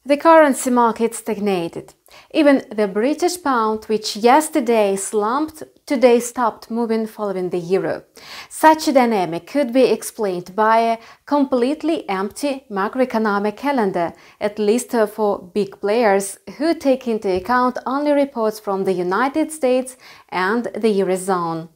The currency market stagnated. Even the British pound, which yesterday slumped, today stopped moving following the euro. Such a dynamic could be explained by a completely empty macroeconomic calendar, at least for big players who take into account only reports from the United States and the eurozone.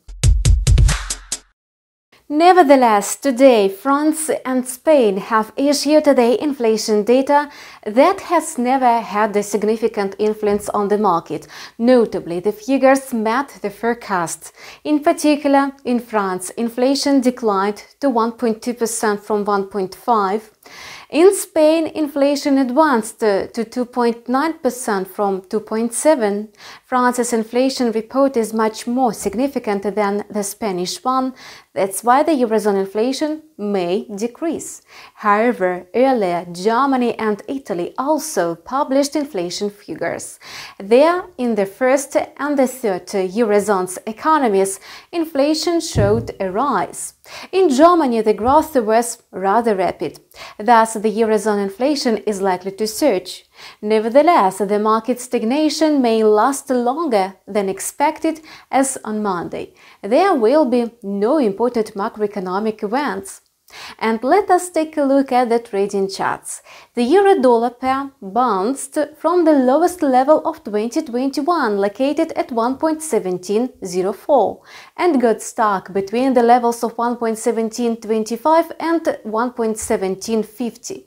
Nevertheless, today France and Spain have issued their inflation data that has never had a significant influence on the market. Notably, the figures met the forecast. In particular, in France, inflation declined to 1.2% from 1.5%. In Spain, inflation advanced to 2.9% from 2.7%. France's inflation report is much more significant than the Spanish one. That's why the eurozone inflation may decrease. However, earlier, Germany and Italy also published inflation figures. There, in the first and the third eurozone's economies, inflation showed a rise. In Germany, the growth was rather rapid. Thus, the eurozone inflation is likely to surge. Nevertheless, the market stagnation may last longer than expected, as on Monday there will be no important macroeconomic events. And let us take a look at the trading charts. The euro-dollar pair bounced from the lowest level of 2021, located at 1.1704, and got stuck between the levels of 1.1725 and 1.1750.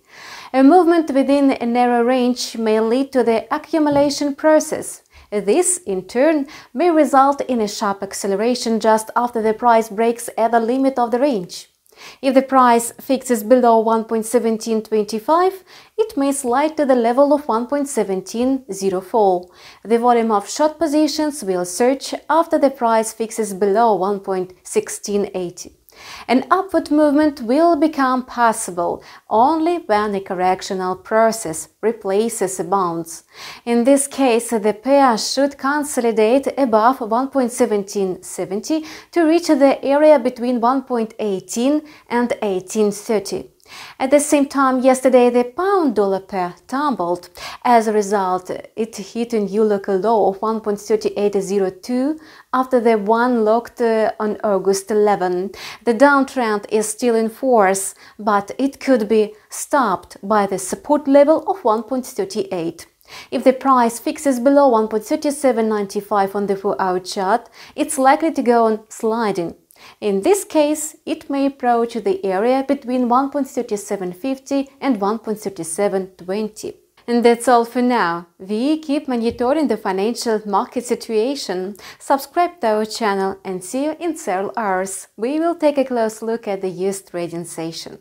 A movement within a narrow range may lead to the accumulation process. This, in turn, may result in a sharp acceleration just after the price breaks at the limit of the range. If the price fixes below 1.1725, it may slide to the level of 1.1704. The volume of short positions will surge after the price fixes below 1.1680. An upward movement will become possible only when a correctional process replaces a bounce. In this case, the pair should consolidate above 1.1770 to reach the area between 1.18 and 1830. At the same time, yesterday the pound-dollar pair tumbled. As a result, it hit a new local low of 1.3802 after the one locked on August 11. The downtrend is still in force, but it could be stopped by the support level of 1.38. If the price fixes below 1.3795 on the 4-hour chart, it's likely to go on sliding. In this case, it may approach the area between 1.3750 and 1.3720. And that's all for now. We keep monitoring the financial market situation. Subscribe to our channel and see you in several hours. We will take a close look at the US trading session.